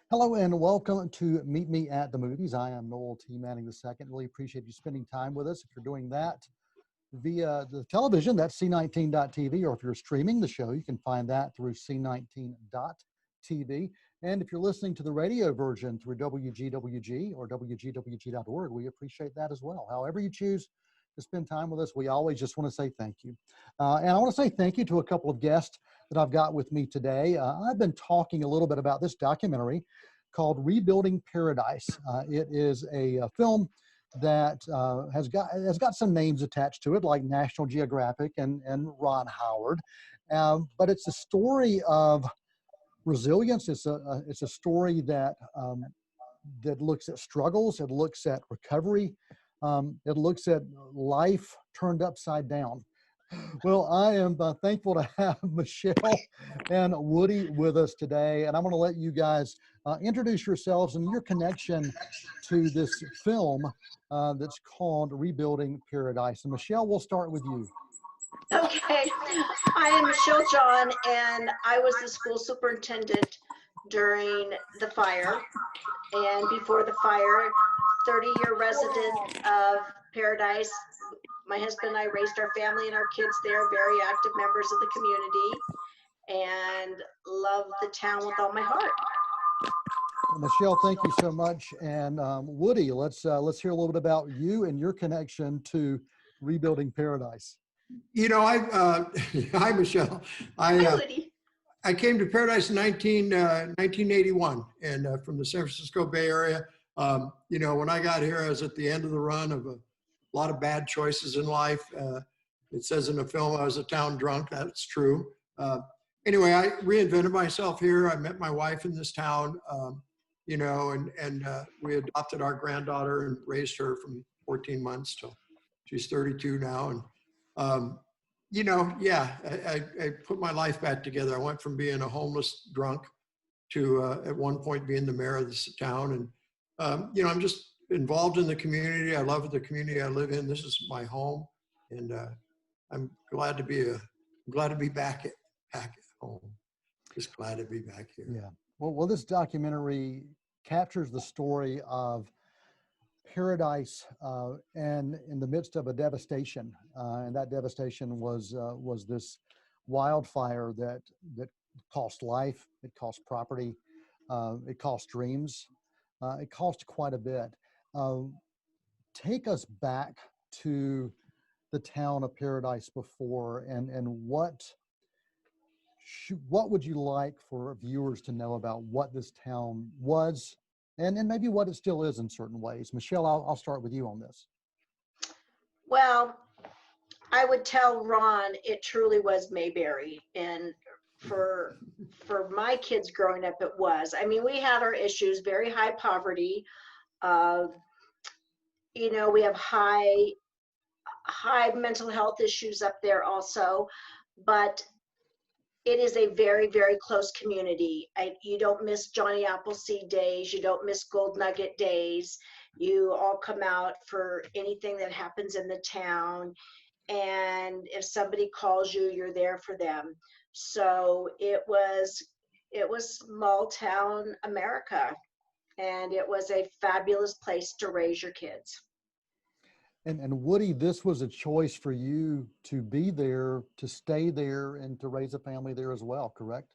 Hello and welcome to Meet Me at the Movies. I am Noel T. Manning II. Really appreciate you spending time with us. If you're doing that via the television, that's C19 TV, or if you're streaming the show, you can find that through C19 TV. And if you're listening to the radio version through WGWG or WGWG.org, we appreciate that as well. However you choose to spend time with us, we always just want to say thank you. And I want to say thank you to a couple of guests that I've got with me today. I've been talking a little bit about this documentary called Rebuilding Paradise. It is a film that has got some names attached to it, like National Geographic and Ron Howard. But it's a story of resilience. It's a story that looks at struggles. It looks at recovery. It looks at life turned upside down. Well, I am thankful to have Michelle and Woody with us today, and I'm going to let you guys introduce yourselves and your connection to this film that's called Rebuilding Paradise. And Michelle, we'll start with you. Okay, I am Michelle John, and I was the school superintendent during the fire, and before the fire, 30-year resident of Paradise. My husband and I raised our family and our kids there, very active members of the community, and love the town with all my heart. Michelle, thank you so much. And Woody, let's hear a little bit about you and your connection to Rebuilding Paradise. You know, hi, Michelle. Hi, Woody. I came to Paradise in 1981, and from the San Francisco Bay Area. You know, when I got here, I was at the end of the run of a lot of bad choices in life. It says in the film I was a town drunk. That's true. Anyway, I reinvented myself here. I met my wife in this town, you know, and we adopted our granddaughter and raised her from 14 months till she's 32 now. And, you know, yeah, I put my life back together. I went from being a homeless drunk to at one point being the mayor of this town. And, you know, I'm just involved in the community. I love the community I live in. This is my home, and I'm glad to be back at home. Just glad to be back here. Yeah. Well, this documentary captures the story of Paradise, and in the midst of a devastation, and that devastation was this wildfire that cost life, it cost property, it cost dreams, it cost quite a bit. Take us back to the town of Paradise before, and what would you like for viewers to know about what this town was, and maybe what it still is in certain ways? Michelle, I'll start with you on this. Well, I would tell Ron it truly was Mayberry, and for my kids growing up, it was. I mean, we had our issues, very high poverty. You know, we have high mental health issues up there also, but it is a very, very close community. You don't miss Johnny Appleseed days. You don't miss Gold Nugget days. You all come out for anything that happens in the town. And if somebody calls you, you're there for them. So it was small town America. And it was a fabulous place to raise your kids. And Woody, this was a choice for you to be there, to stay there, and to raise a family there as well, correct?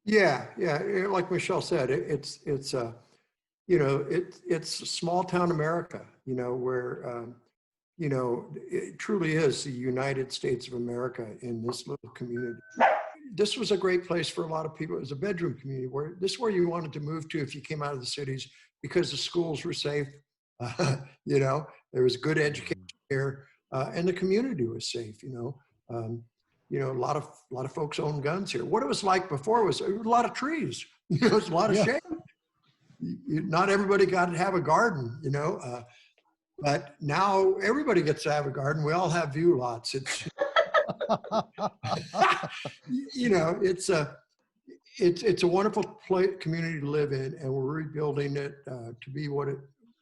Yeah. Like Michelle said, it's you know, it's small town America. You know, where you know, it truly is the United States of America in this little community. This was a great place for a lot of people. It was a bedroom community where this is where you wanted to move to if you came out of the cities, because the schools were safe. You know, there was good education here, and the community was safe. You know, a lot of folks own guns here. What it was like before was a lot of trees. You know, it was a lot of shade. Not everybody got to have a garden. You know, but now everybody gets to have a garden. We all have view lots. It's you know, it's a wonderful community to live in, and we're rebuilding it to be what it,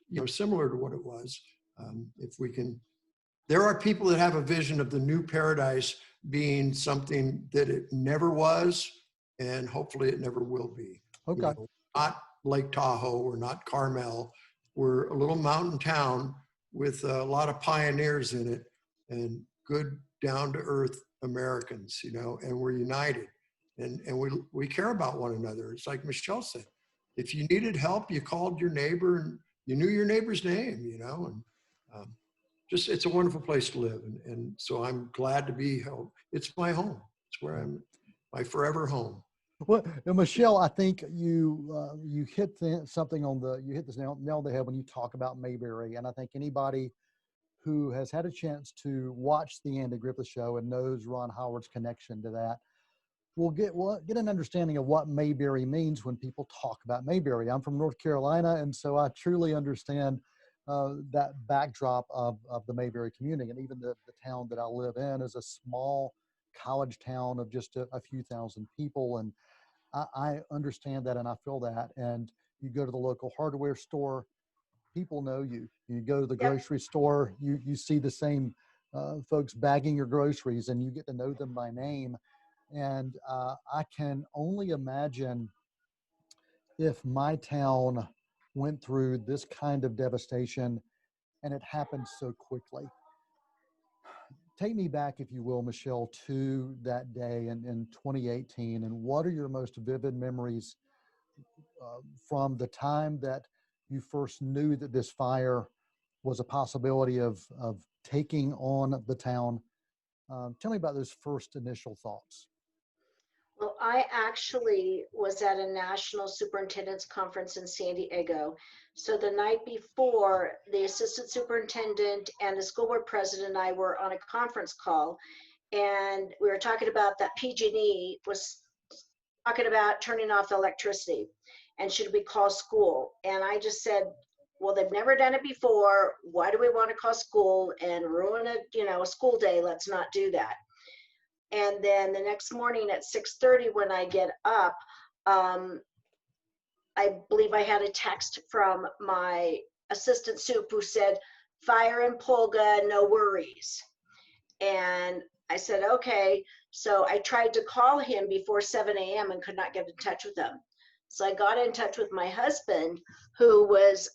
you know, similar to what it was. If we can, there are people that have a vision of the new Paradise being something that it never was, and hopefully it never will be. Okay. You know, Lake Tahoe. We're not Carmel. We're a little mountain town with a lot of pioneers in it and good down-to-earth Americans, you know, and we're united and we care about one another. It's like Michelle said, if you needed help, you called your neighbor and you knew your neighbor's name, you know, and just, it's a wonderful place to live. And so I'm glad to be home. It's my home. It's where I'm, my forever home. Well, Michelle, I think you hit something on the, you hit this nail on the head when you talk about Mayberry. And I think anybody who has had a chance to watch the Andy Griffith Show and knows Ron Howard's connection to that will get an understanding of what Mayberry means when people talk about Mayberry. I'm from North Carolina, and so I truly understand that backdrop of the Mayberry community. And even the town that I live in is a small college town of just a few thousand people. And I understand that and I feel that. And you go to the local hardware store, people know you. You go to the grocery store, you see the same folks bagging your groceries and you get to know them by name. And I can only imagine if my town went through this kind of devastation and it happened so quickly. Take me back, if you will, Michelle, to that day in 2018. And what are your most vivid memories from the time that you first knew that this fire was a possibility of taking on the town? Tell me about those first initial thoughts. Well, I actually was at a national superintendent's conference in San Diego. So the night before, the assistant superintendent and the school board president and I were on a conference call, and we were talking about that PG&E was talking about turning off the electricity and should we call school? And I just said, well, they've never done it before. Why do we want to call school and ruin a school day? Let's not do that. And then the next morning at 6:30 when I get up, I believe I had a text from my assistant soup who said, fire in Polga, no worries. And I said, okay. So I tried to call him before 7 a.m. and could not get in touch with him. So I got in touch with my husband, who was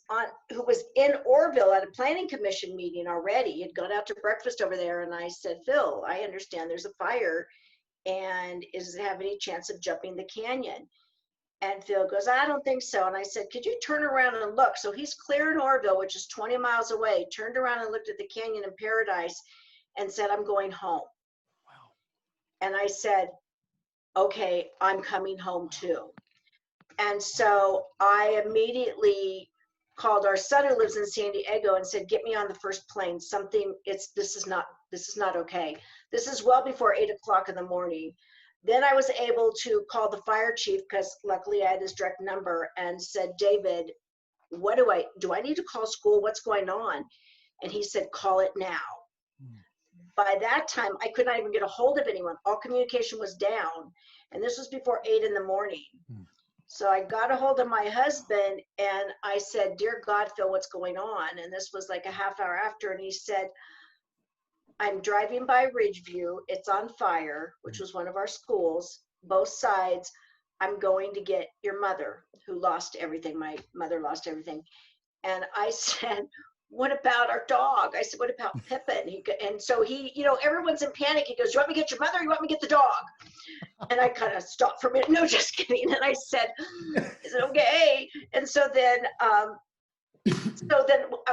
in Orville at a planning commission meeting already. He had gone out to breakfast over there, and I said, Phil, I understand there's a fire, and does it have any chance of jumping the canyon? And Phil goes, I don't think so. And I said, could you turn around and look? So he's clear in Orville, which is 20 miles away, turned around and looked at the canyon in Paradise and said, I'm going home. Wow. And I said, okay, I'm coming home too. And so I immediately called our son who lives in San Diego and said, get me on the first plane. This is not okay. This is well before 8 o'clock in the morning. Then I was able to call the fire chief, because luckily I had his direct number, and said, David, what do I need to call school? What's going on? And he said, call it now. By that time, I could not even get a hold of anyone. All communication was down. And this was before 8 in the morning. So I got a hold of my husband and I said, dear God, Phil, what's going on? And this was like a half hour after. And he said, I'm driving by Ridgeview. It's on fire, which was one of our schools, both sides. I'm going to get your mother, who lost everything. My mother lost everything. And I said, what about our dog? I said, what about Pippin? And so he, everyone's in panic. He goes, you want me to get your mother or you want me to get the dog? And I kind of stopped for a minute. No, just kidding. And I said, okay. And so then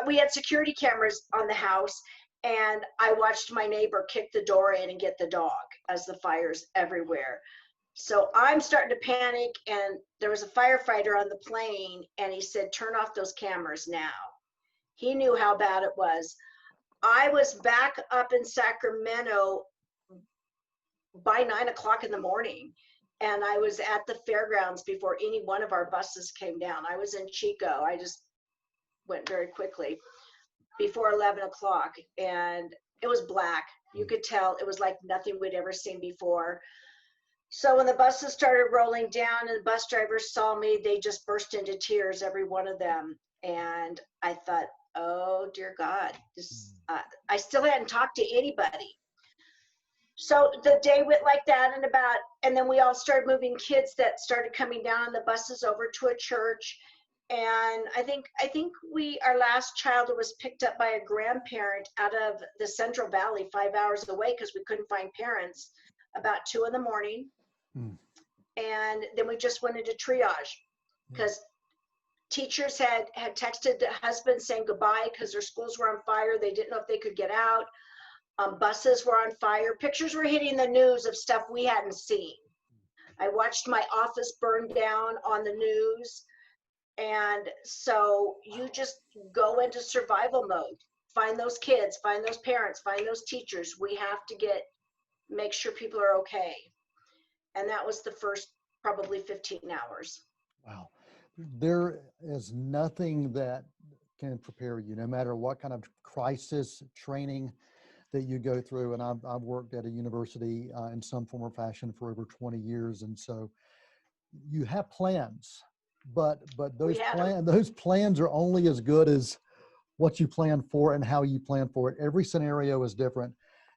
we had security cameras on the house, and I watched my neighbor kick the door in and get the dog as the fire's everywhere. So I'm starting to panic, and there was a firefighter on the plane, and he said, turn off those cameras now. He knew how bad it was. I was back up in Sacramento by 9 o'clock in the morning, and I was at the fairgrounds before any one of our buses came down. I was in Chico. I just went very quickly before 11 o'clock, and it was black. You could tell it was like nothing we'd ever seen before. So when the buses started rolling down and the bus drivers saw me, they just burst into tears, every one of them. And I thought, oh dear God, I still hadn't talked to anybody. So the day went like that, and then we all started moving kids that started coming down on the buses over to a church. And I think our last child was picked up by a grandparent out of the Central Valley, 5 hours away, because we couldn't find parents, about 2 in the morning. And then we just went into triage because teachers had texted the husband saying goodbye because their schools were on fire. They didn't know if they could get out. Buses were on fire. Pictures were hitting the news of stuff we hadn't seen. I watched my office burn down on the news. And so you just go into survival mode. Find those kids, find those parents, find those teachers. We have to make sure people are okay. And that was the first probably 15 hours. Wow. There is nothing that can prepare you, no matter what kind of crisis training that you go through. And I've worked at a university in some form or fashion for over 20 years. And so you have plans, but those plans are only as good as what you plan for and how you plan for it. Every scenario is different.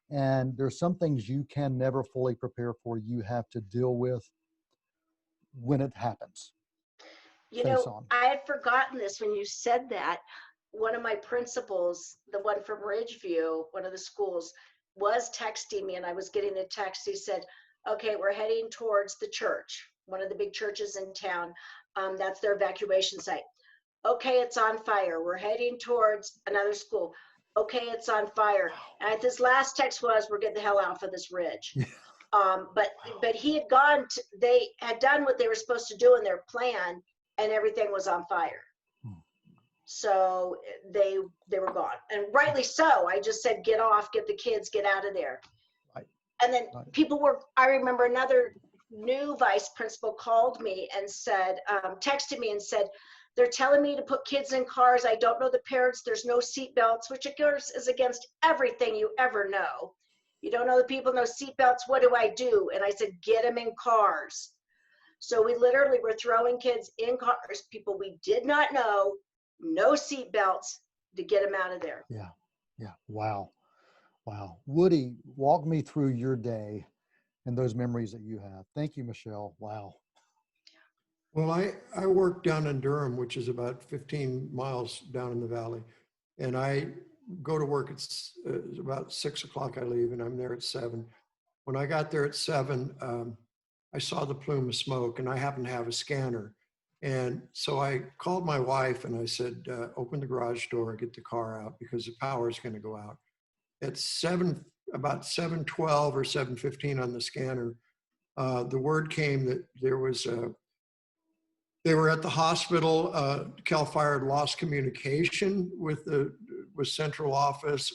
And there's some things you can never fully prepare for. You have to deal with when it happens. You know, I had forgotten this when you said that. One of my principals, the one from Ridgeview, one of the schools, was texting me, and I was getting a text. He said, okay, we're heading towards the church, one of the big churches in town. That's their evacuation site. Okay, it's on fire. We're heading towards another school. Okay, it's on fire. And this last text was, we're getting the hell off of this ridge. But he had they had done what they were supposed to do in their plan, and everything was on fire. So they were gone, and rightly so. I just said, get off, get the kids, get out of there. Right. And then I remember another new vice principal called me and said, texted me and said, they're telling me to put kids in cars. I don't know the parents. There's no seat belts, which of course is against everything you ever know. You don't know the people, no seat belts. What do I do? And I said, get them in cars. So we literally were throwing kids in cars, people we did not know, no seat belts, to get them out of there. Yeah. Yeah. Wow. Woody, walk me through your day and those memories that you have. Thank you, Michelle. Wow. Well, I work down in Durham, which is about 15 miles down in the valley. And I go to work, it's about 6 o'clock I leave, and I'm there at 7. When I got there at 7, I saw the plume of smoke, and I happened to have a scanner. And so I called my wife and I said, open the garage door, get the car out because the power is going to go out. At about 7:12 or 7:15 on the scanner, the word came that there was they were at the hospital. CAL FIRE had lost communication with central office.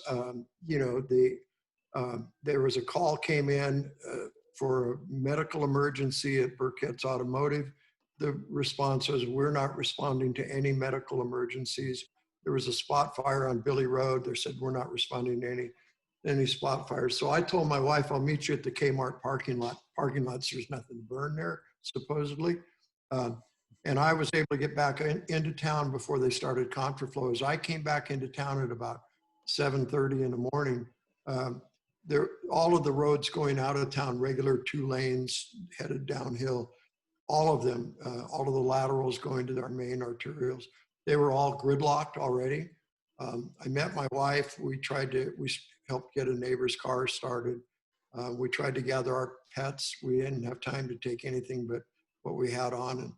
There was a call came in for a medical emergency at Burkett's Automotive. The response was, we're not responding to any medical emergencies. There was a spot fire on Billy Road. They said, we're not responding to any spot fires. So I told my wife, I'll meet you at the Kmart parking lot. Parking lots, there's nothing to burn there, supposedly. And I was able to get back into town before they started contraflows. I came back into town at about 7:30 in the morning. All of the roads going out of town, regular 2 lanes headed downhill, all of them, all of the laterals going to our main arterials, they were all gridlocked already. I met my wife. We helped get a neighbor's car started. We tried to gather our pets. We didn't have time to take anything but what we had on.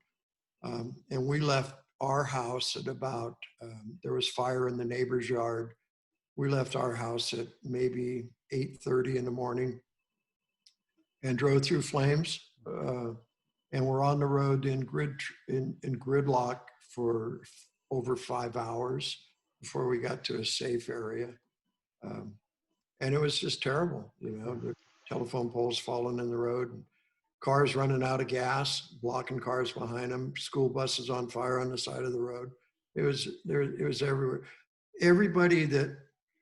And we left our house at about, there was fire in the neighbor's yard. We left our house at maybe 8:30 in the morning and drove through flames. And we're on the road in gridlock for over 5 hours before we got to a safe area. And it was just terrible, the telephone poles falling in the road, cars running out of gas, blocking cars behind them, school buses on fire on the side of the road. It was everywhere. Everybody that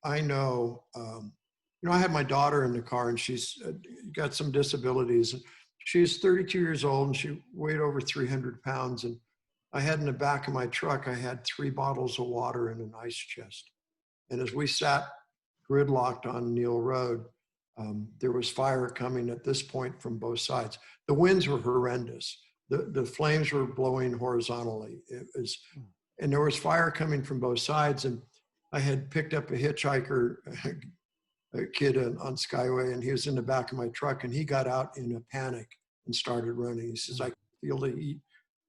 I know, I had my daughter in the car, and she's got some disabilities. She's 32 years old, and she weighed over 300 pounds. And I had in the back of my truck, I had 3 bottles of water in an ice chest. And as we sat gridlocked on Neal Road, There was fire coming at this point from both sides. The winds were horrendous. The flames were blowing horizontally. And there was fire coming from both sides. And I had picked up a hitchhiker, a kid on Skyway, and he was in the back of my truck, and he got out in a panic and started running. He says, "I can feel the heat."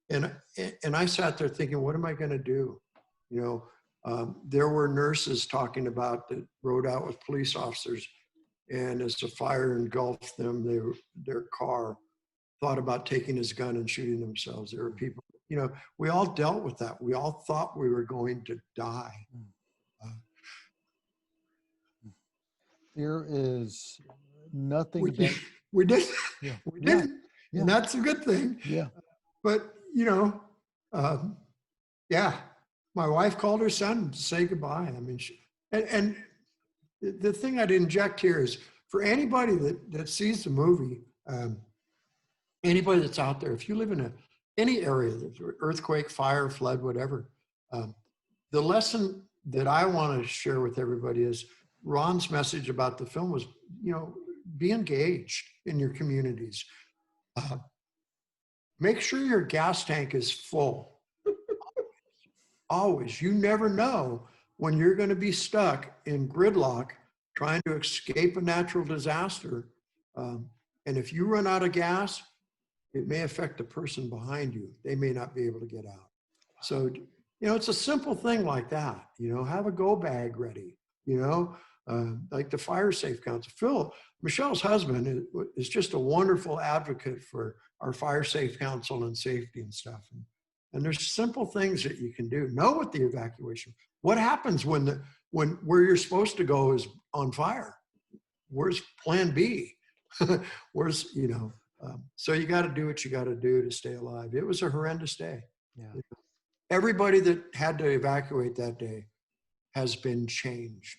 And I sat there thinking, what am I going to do? You know, there were nurses talking about that rode out with police officers, and as the fire engulfed them, their car thought about taking his gun and shooting themselves. There were people, you know, we all dealt with that. We all thought we were going to die. There is nothing We that did. yeah, We yeah, did. yeah. And that's a good thing. Yeah. But, you know, yeah, my wife called her son to say goodbye. I mean, and the thing I'd inject here is for anybody that sees the movie, anybody that's out there, if you live in any area, there's earthquake, fire, flood, whatever, the lesson that I want to share with everybody is Ron's message about the film was, you know, be engaged in your communities. Make sure your gas tank is full. Always. You never know when you're going to be stuck in gridlock trying to escape a natural disaster. And if you run out of gas, it may affect the person behind you. They may not be able to get out. So, you know, it's a simple thing like that. You know, have a go bag ready, you know, like the Fire Safe Council. Michelle's husband is just a wonderful advocate for our Fire Safe Council and safety and stuff. And there's simple things that you can do. Know what the evacuation. What happens when where you're supposed to go is on fire? Where's plan B? Where's, you know, so you got to do what you got to do to stay alive. It was a horrendous day. Yeah. Everybody that had to evacuate that day has been changed.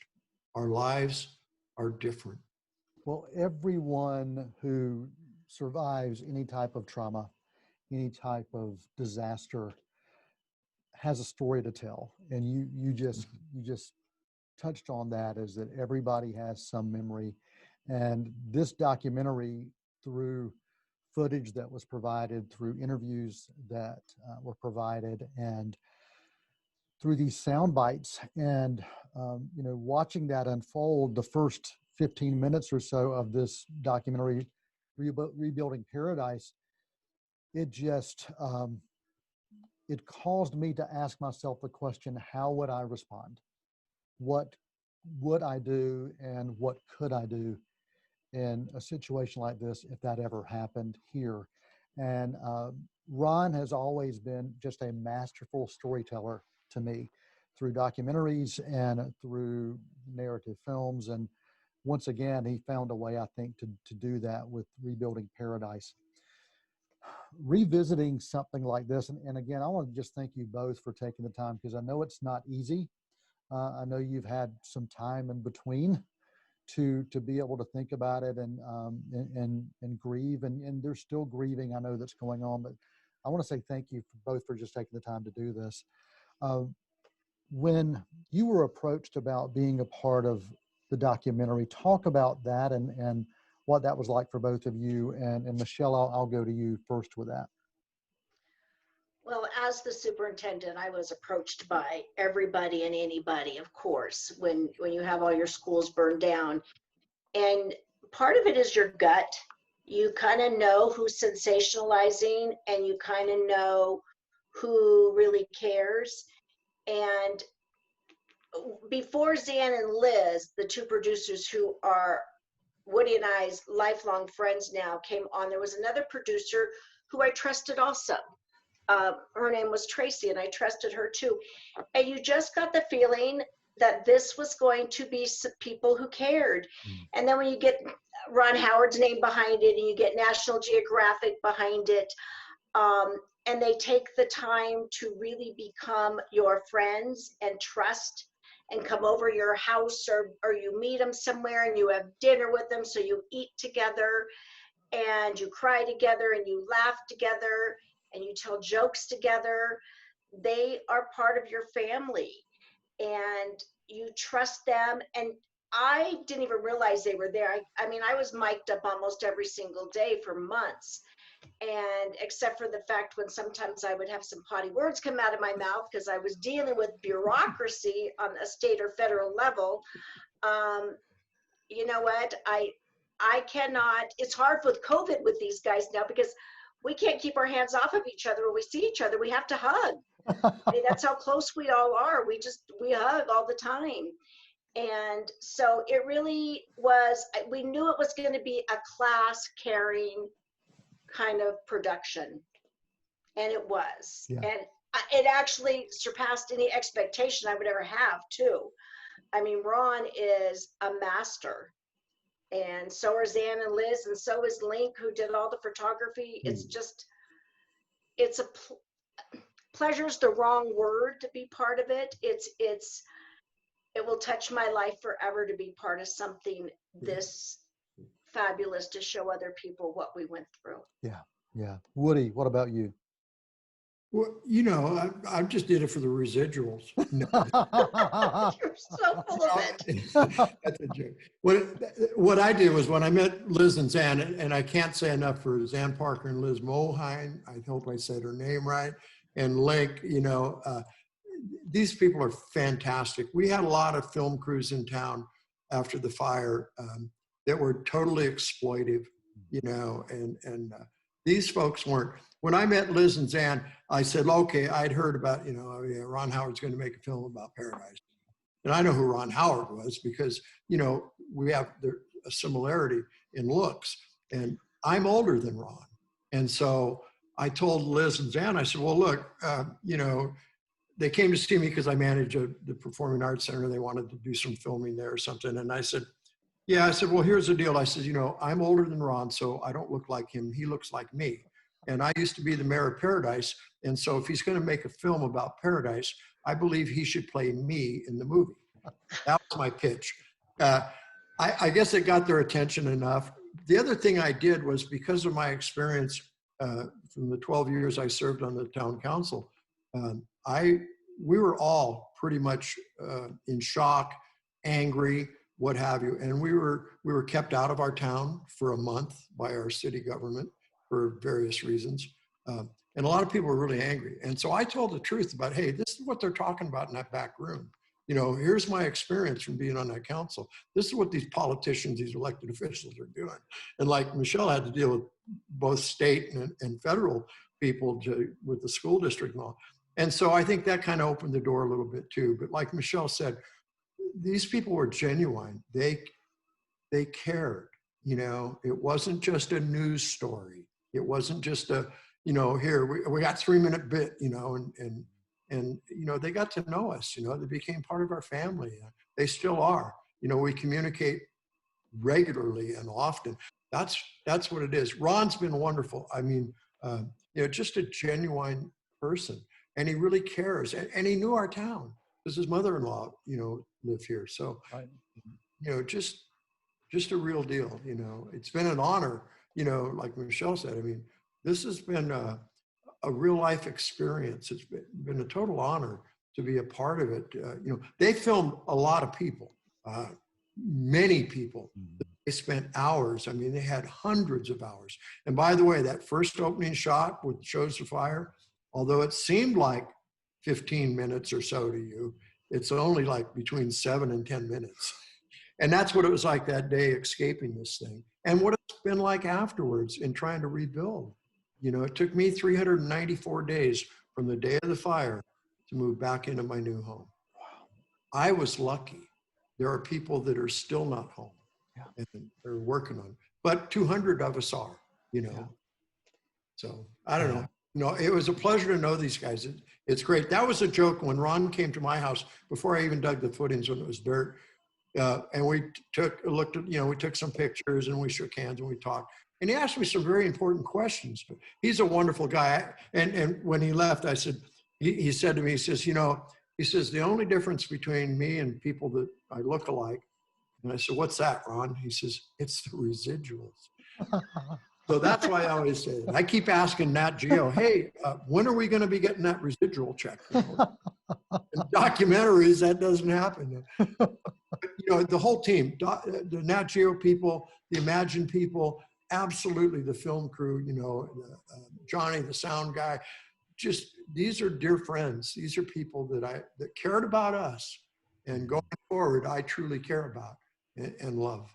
Our lives are different. Well, everyone who survives any type of trauma, any type of disaster has a story to tell. And you just touched on that, is that everybody has some memory. And this documentary, through footage that was provided, through interviews that were provided, and through these sound bites, and you know, watching that unfold, the first 15 minutes or so of this documentary, Rebuilding Paradise, it just it caused me to ask myself the question, how would I respond? What would I do, and what could I do in a situation like this if that ever happened here? And Ron has always been just a masterful storyteller to me, through documentaries and through narrative films. And once again, he found a way, I think, to do that with Rebuilding Paradise. Revisiting something like this, and again, I want to just thank you both for taking the time, because I know it's not easy. I know you've had some time in between to be able to think about it and grieve, and there's still grieving, I know, that's going on. But I want to say thank you both for just taking the time to do this. When you were approached about being a part of the documentary, talk about that and what that was like for both of you. And Michelle, I'll go to you first with that. Well, as the superintendent, I was approached by everybody and anybody, of course, when you have all your schools burned down. And part of it is your gut. You kind of know who's sensationalizing, and you kind of know who really cares. And before Zan and Liz, the two producers who are Woody and I's lifelong friends now, came on, there was another producer who I trusted also. Her name was Tracy, and I trusted her too. And you just got the feeling that this was going to be some people who cared. And then when you get Ron Howard's name behind it, and you get National Geographic behind it, and they take the time to really become your friends and trust, and come over your house, or you meet them somewhere and you have dinner with them, so you eat together and you cry together and you laugh together and you tell jokes together. They are part of your family, and you trust them. And I didn't even realize they were there. I mean, I was mic'd up almost every single day for months. And except for the fact when sometimes I would have some potty words come out of my mouth because I was dealing with bureaucracy on a state or federal level, you know what? I cannot, it's hard with COVID with these guys now because we can't keep our hands off of each other when we see each other. We have to hug. I mean, that's how close we all are. We hug all the time. And so it really was, we knew it was going to be a class carrying kind of production. And it was. Yeah. And it actually surpassed any expectation I would ever have, too. I mean, Ron is a master. And so are Zan and Liz, and so is Link, who did all the photography. It's just, it's a pleasure's the wrong word to be part of it. It will touch my life forever to be part of something this fabulous, to show other people what we went through. Yeah, yeah. Woody, what about you? Well, you know, I just did it for the residuals. No. You're so full of it. That's a joke. What I did was when I met Liz and Zan, and I can't say enough for Zan Parker and Liz Mohine, I hope I said her name right, and Link, you know, these people are fantastic. We had a lot of film crews in town after the fire that were totally exploitive, you know, and these folks weren't. When I met Liz and Zan, I said, okay, I'd heard about, you know, Ron Howard's going to make a film about paradise. And I know who Ron Howard was because, you know, we have a similarity in looks. And I'm older than Ron. And so I told Liz and Zan, I said, well, look, you know, they came to see me because I manage the Performing Arts Center. They wanted to do some filming there or something. And I said, yeah, I said, well, here's the deal. I said, you know, I'm older than Ron, so I don't look like him. He looks like me. And I used to be the mayor of Paradise. And so if he's going to make a film about Paradise, I believe he should play me in the movie. That was my pitch. I guess it got their attention enough. The other thing I did was because of my experience from the 12 years I served on the town council, we were all pretty much in shock, angry, what have you. And we were kept out of our town for a month by our city government for various reasons. And a lot of people were really angry. And so I told the truth about, hey, this is what they're talking about in that back room. You know, here's my experience from being on that council. This is what these politicians, these elected officials are doing. And like Michelle had to deal with both state and federal people with the school district and all. And so I think that kind of opened the door a little bit too. But like Michelle said, these people were genuine. They cared, you know, it wasn't just a news story. It wasn't just a, you know, here, we got 3-minute bit, you know, and, you know, they got to know us, you know, they became part of our family. They still are, you know, we communicate regularly and often. That's what it is. Ron's been wonderful. I mean, you know, just a genuine person, and he really cares. And he knew our town because his mother-in-law, you know, lived here. So, you know, just a real deal, you know. It's been an honor, you know, like Michelle said. I mean, this has been a real life experience. It's been a total honor to be a part of it. You know, they filmed a lot of people, many people. They spent hours. I mean, they had hundreds of hours. And by the way, that first opening shot with Shows of Fire, although it seemed like 15 minutes or so to you, it's only like between 7 and 10 minutes. And that's what it was like that day escaping this thing. And what it's been like afterwards in trying to rebuild. You know, it took me 394 days from the day of the fire to move back into my new home. Wow. I was lucky. There are people that are still not home. Yeah. And they're working on it. But 200 of us are, you know. Yeah. So I don't know. You know, it was a pleasure to know these guys. It's great. That was a joke when Ron came to my house before I even dug the footings when it was dirt. And we looked at, you know, we took some pictures and we shook hands and we talked. And he asked me some very important questions. He's a wonderful guy. And when he left, I said, he said to me, he says, you know, he says, the only difference between me and people that I look alike. And I said, what's that, Ron? He says, it's the residuals. So that's why I always say that. I keep asking Nat Geo, hey, when are we going to be getting that residual check? In documentaries, that doesn't happen. But, you you know, the whole team, the Nat Geo people, the Imagine people, absolutely the film crew, you know, Johnny, the sound guy, just, these are dear friends. These are people that cared about us, and going forward, I truly care about and love.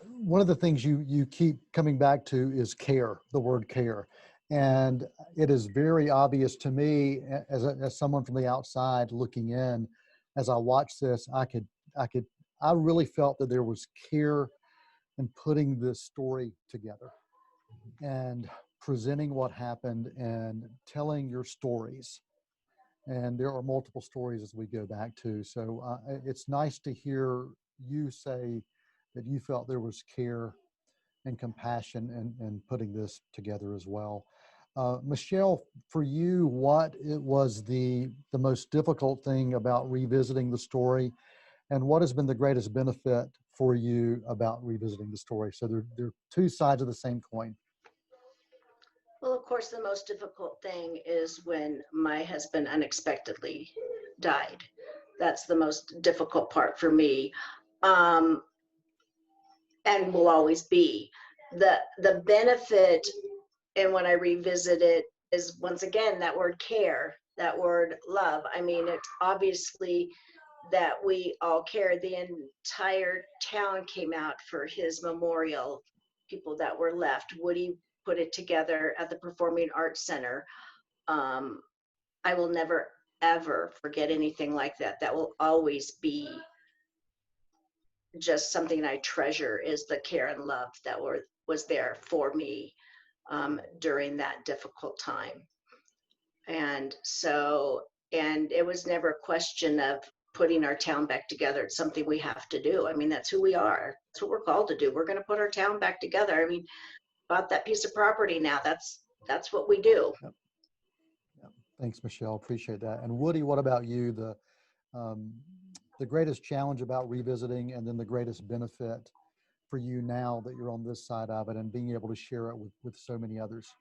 One of the things you keep coming back to is care, the word care. And it is very obvious to me as someone from the outside looking in, as I watched this, I really felt that there was care in putting this story together and presenting what happened and telling your stories. And there are multiple stories as we go back to. So it's nice to hear you say that you felt there was care and compassion in putting this together as well. Michelle, for you, what was the most difficult thing about revisiting the story, and what has been the greatest benefit for you about revisiting the story? So they're two sides of the same coin. Well, of course, the most difficult thing is when my husband unexpectedly died. That's the most difficult part for me, and will always be. The benefit, and when I revisit it, is once again that word care, that word love. I mean, it's obviously that we all care. The entire town came out for his memorial, people that were left. Woody put it together at the Performing Arts Center. I will never, ever forget anything like that. That will always be just something I treasure, is the care and love that was there for me during that difficult time. And so, and it was never a question of putting our town back together. It's something we have to do. I mean, that's who we are. That's what we're called to do. We're going to put our town back together. I mean, bought that piece of property now. That's what we do. Yep. Yep. Thanks, Michelle. Appreciate that. And Woody, what about you? The greatest challenge about revisiting, and then the greatest benefit for you now that you're on this side of it and being able to share it with so many others?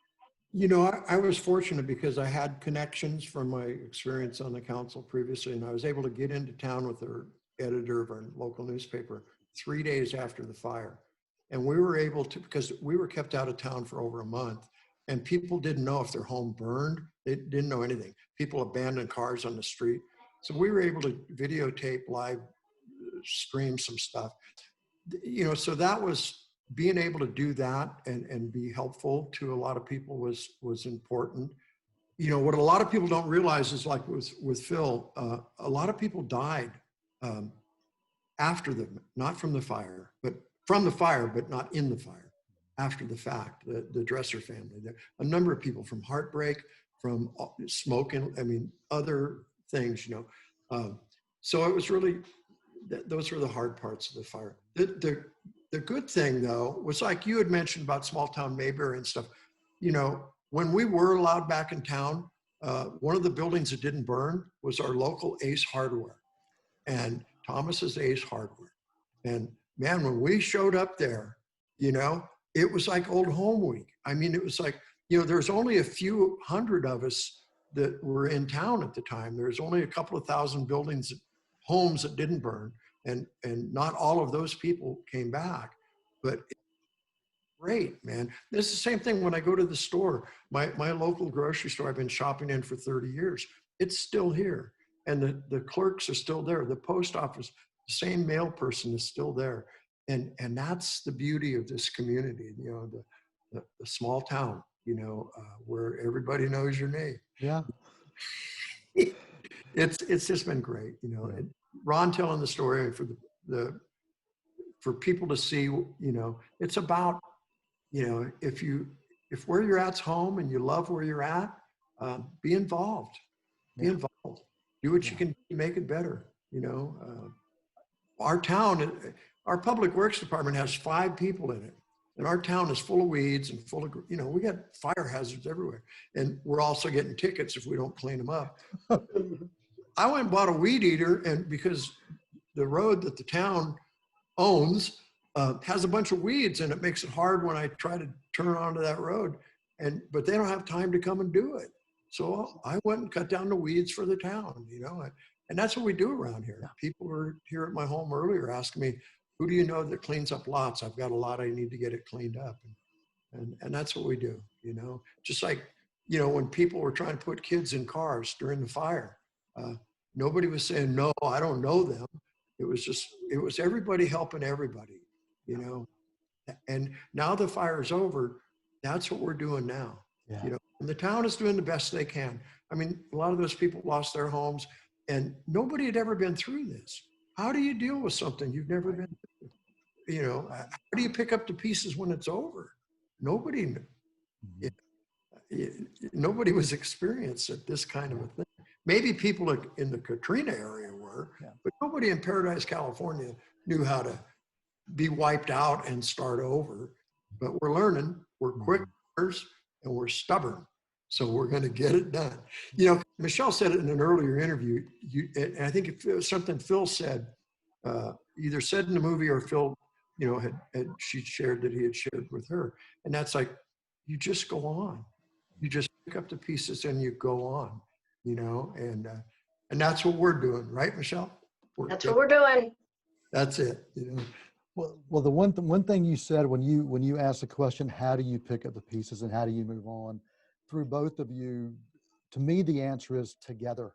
You know, I was fortunate because I had connections from my experience on the council previously, and I was able to get into town with our editor of our local newspaper 3 days after the fire. And we were able to, because we were kept out of town for over a month, and people didn't know if their home burned. They didn't know anything. People abandoned cars on the street. So we were able to videotape, live stream some stuff. You know, so that was, being able to do that and be helpful to a lot of people was important. You know, what a lot of people don't realize is, like with Phil, a lot of people died after them, not from the fire, but from the fire, but not in the fire, after the fact. The Dresser family, a number of people from heartbreak, from smoking, I mean, other things, you know. So it was really, those were the hard parts of the fire. The good thing, though, was, like you had mentioned about small town Mayberry and stuff. You know, when we were allowed back in town, one of the buildings that didn't burn was our local Ace Hardware, and Thomas's Ace Hardware. And man, when we showed up there, you know, it was like old home week. I mean, it was like, you know, there's only a few hundred of us that were in town at the time. There's only a couple of thousand buildings, homes that didn't burn. And not all of those people came back, but great, man. It's the same thing when I go to the store, my local grocery store I've been shopping in for 30 years. It's still here. And the clerks are still there. The post office, the same mail person is still there. And that's the beauty of this community, you know, the small town, you know, where everybody knows your name. Yeah. It's just been great, you know. Yeah. Ron telling the story for people to see, you know, it's about, you know, if where you're at's home and you love where you're at, be involved. Be involved. Do what you can to make it better. You know, our town, our public works department has 5 people in it, and our town is full of weeds and full of, you know, we got fire hazards everywhere, and we're also getting tickets if we don't clean them up. I went and bought a weed eater, and because the road that the town owns has a bunch of weeds, and it makes it hard when I try to turn onto that road, but they don't have time to come and do it. So I went and cut down the weeds for the town, you know, And that's what we do around here. People were here at my home earlier asking me, who do you know that cleans up lots? I've got a lot, I need to get it cleaned up. And that's what we do, you know, just like, you know, when people were trying to put kids in cars during the fire, nobody was saying, no, I don't know them. It was everybody helping everybody, you know. And now the fire's over, that's what we're doing now. Yeah. You know, and the town is doing the best they can. I mean, a lot of those people lost their homes and nobody had ever been through this. How do you deal with something you've never been through? You know, how do you pick up the pieces when it's over? Nobody, nobody was experienced at this kind of a thing. Maybe people in the Katrina area were, but nobody in Paradise, California knew how to be wiped out and start over. But we're learning, we're quick learners, and we're stubborn. So we're going to get it done. You know, Michelle said it in an earlier interview, and I think it was something Phil said, either said in the movie or Phil, you know, she shared that he had shared with her. And that's like, you just go on. You just pick up the pieces and you go on, you know, and that's what we're doing, right, Michelle? That's what we're doing. That's it, you know. Well, the one thing you said when you asked the question, how do you pick up the pieces and how do you move on? Through both of you, to me, the answer is together.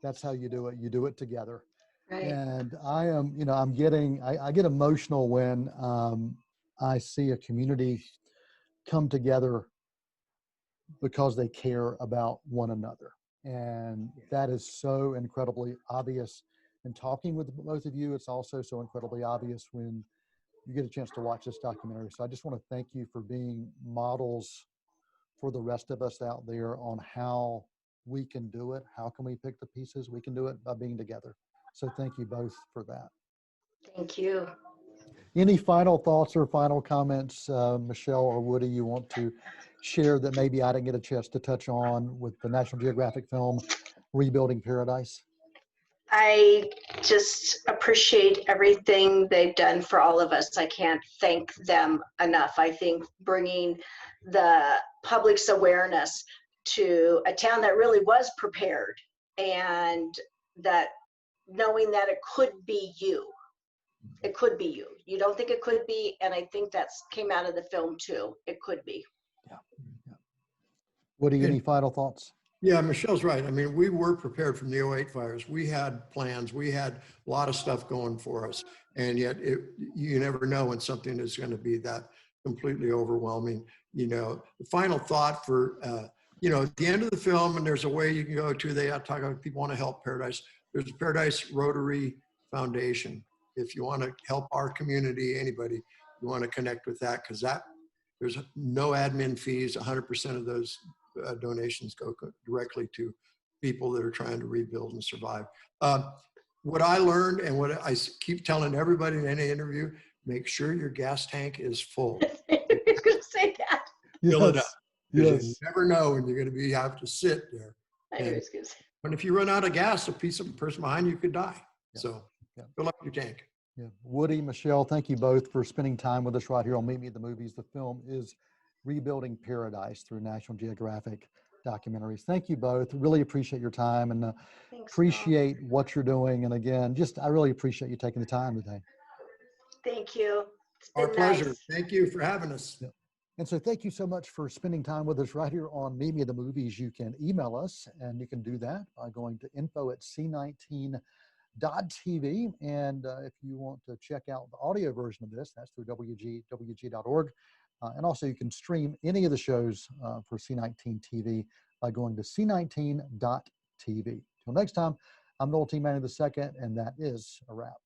That's how you do it. You do it together. Right. And I am, you know, I get emotional when I see a community come together because they care about one another. And that is so incredibly obvious. And talking with both of you, it's also so incredibly obvious when you get a chance to watch this documentary. So I just want to thank you for being models for the rest of us out there on how we can do it. How can we pick the pieces? We can do it by being together. So thank you both for that. Thank you. Any final thoughts or final comments, Michelle or Woody, you want to share that maybe I didn't get a chance to touch on with the National Geographic film, Rebuilding Paradise? I just appreciate everything they've done for all of us. I can't thank them enough. I think bringing the public's awareness to a town that really was prepared, and that knowing that it could be you. It could be you. You don't think it could be, and I think that's came out of the film too. It could be. Yeah. Woody, any final thoughts? Yeah, Michelle's right. I mean, we were prepared from the '08 fires. We had plans. We had a lot of stuff going for us. And yet you never know when something is going to be that completely overwhelming. You know, the final thought for, you know, at the end of the film, and there's a way you can go to, they talk about people want to help Paradise. There's a Paradise Rotary Foundation. If you want to help our community, anybody, you want to connect with that, because there's no admin fees. 100% of those donations go directly to people that are trying to rebuild and survive. What I learned, and what I keep telling everybody in any interview, make sure your gas tank is full. I was going to say that. Fill it up. Yes. You never know when you're going to have to sit there. I was going to say. And if you run out of gas, a person behind you could die. Yeah. So Yeah. fill up your tank. Yeah. Woody, Michelle, thank you both for spending time with us right here on Meet Me at the Movies. The film is Rebuilding Paradise through National Geographic Documentaries. Thank you both. Really appreciate your time and Thanks, appreciate what you're doing. And again, I really appreciate you taking the time today. Thank you. It's Our been pleasure. nice. Thank you for having us. Yeah. And so thank you so much for spending time with us right here on Meet Me at the Movies. You can email us, and you can do that by going to info@c19.tv. And if you want to check out the audio version of this, that's through wg.org. And also you can stream any of the shows for C19 TV by going to c19.tv. Till next time, I'm Noel T. Manning II, and that is a wrap.